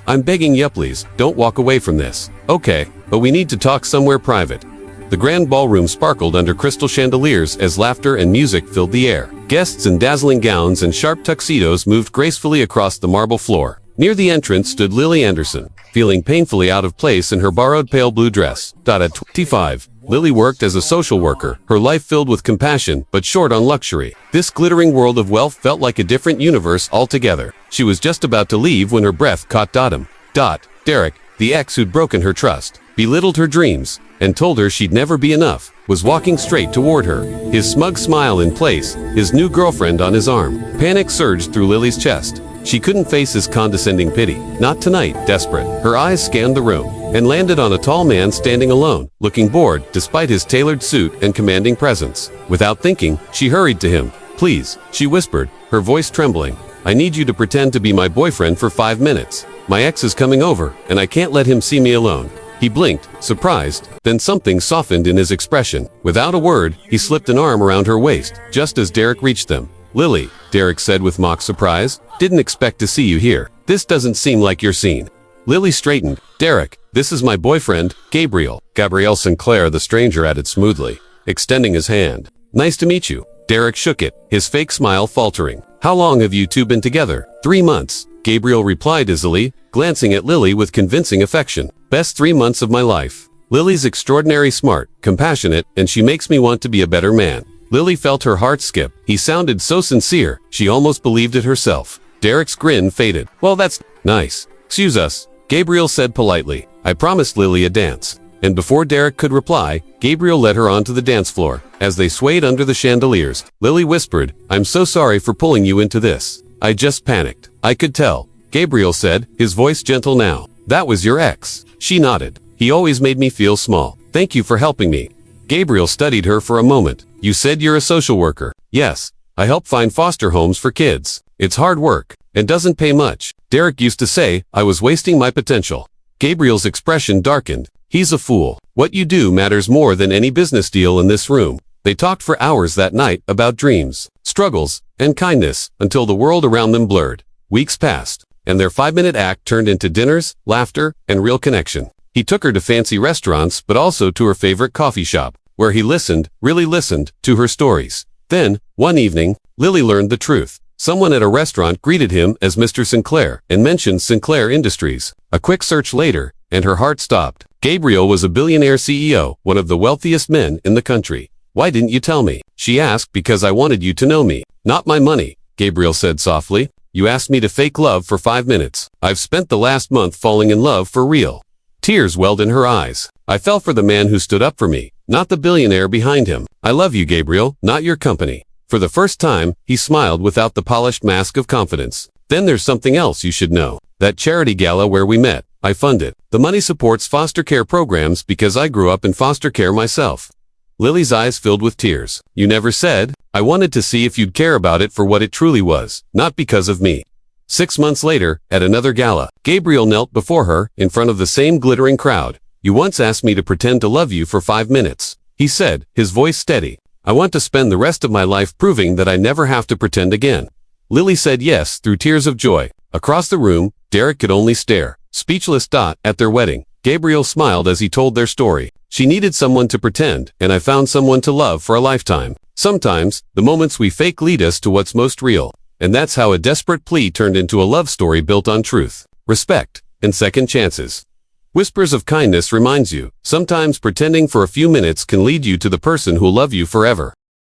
I'm begging you please, don't walk away from this. Okay, but we need to talk somewhere private. The grand ballroom sparkled under crystal chandeliers as laughter and music filled the air. Guests in dazzling gowns and sharp tuxedos moved gracefully across the marble floor. Near the entrance stood Lily Anderson, feeling painfully out of place in her borrowed pale blue dress. At 25, Lily worked as a social worker, her life filled with compassion but short on luxury. This glittering world of wealth felt like a different universe altogether. She was just about to leave when her breath caught Derek, the ex who'd broken her trust, belittled her dreams, and told her she'd never be enough, was walking straight toward her, his smug smile in place, his new girlfriend on his arm. Panic surged through Lily's chest. She couldn't face his condescending pity. Not tonight. Desperate, her eyes scanned the room and landed on a tall man standing alone, looking bored despite his tailored suit and commanding presence. Without thinking, she hurried to him. Please, she whispered, her voice trembling. I need you to pretend to be my boyfriend for 5 minutes. My ex is coming over, and I can't let him see me alone. He blinked, surprised, then something softened in his expression. Without a word, he slipped an arm around her waist, just as Derek reached them. Lily, Derek said with mock surprise, didn't expect to see you here. This doesn't seem like your scene. Lily straightened. Derek, this is my boyfriend, Gabriel. Gabriel Sinclair, the stranger added smoothly, extending his hand. Nice to meet you. Derek shook it, his fake smile faltering. How long have you two been together? 3 months. Gabriel replied easily, glancing at Lily with convincing affection. Best 3 months of my life. Lily's extraordinary smart, compassionate, and she makes me want to be a better man. Lily felt her heart skip. He sounded so sincere, she almost believed it herself. Derek's grin faded. Well, that's nice. Excuse us, Gabriel said politely. I promised Lily a dance. And before Derek could reply, Gabriel led her onto the dance floor. As they swayed under the chandeliers, Lily whispered, I'm so sorry for pulling you into this. I just panicked. I could tell, Gabriel said, his voice gentle now. That was your ex. She nodded. He always made me feel small. Thank you for helping me. Gabriel studied her for a moment. You said you're a social worker. Yes, I help find foster homes for kids. It's hard work, and doesn't pay much. Derek used to say, I was wasting my potential. Gabriel's expression darkened. He's a fool. What you do matters more than any business deal in this room. They talked for hours that night about dreams, struggles, and kindness, until the world around them blurred. Weeks passed, and their 5-minute act turned into dinners, laughter, and real connection. He took her to fancy restaurants, but also to her favorite coffee shop, where he listened, really listened, to her stories. Then, one evening, Lily learned the truth. Someone at a restaurant greeted him as Mr. Sinclair and mentioned Sinclair Industries. A quick search later, and her heart stopped. Gabriel was a billionaire CEO, one of the wealthiest men in the country. Why didn't you tell me? She asked. Because I wanted you to know me. Not my money, Gabriel said softly. You asked me to fake love for 5 minutes. I've spent the last month falling in love for real. Tears welled in her eyes. I fell for the man who stood up for me, not the billionaire behind him. I love you, Gabriel, not your company. For the first time, he smiled without the polished mask of confidence. Then there's something else you should know. That charity gala where we met, I fund it. The money supports foster care programs because I grew up in foster care myself. Lily's eyes filled with tears. You never said. I wanted to see if you'd care about it for what it truly was, not because of me. 6 months later, at another gala, Gabriel knelt before her, in front of the same glittering crowd. You once asked me to pretend to love you for 5 minutes. He said, his voice steady. I want to spend the rest of my life proving that I never have to pretend again. Lily said yes through tears of joy. Across the room, Derek could only stare, speechless. At their wedding, Gabriel smiled as he told their story. She needed someone to pretend, and I found someone to love for a lifetime. Sometimes, the moments we fake lead us to what's most real. And that's how a desperate plea turned into a love story built on truth, respect, and second chances. Whispers of Kindness reminds you, sometimes pretending for a few minutes can lead you to the person who'll love you forever.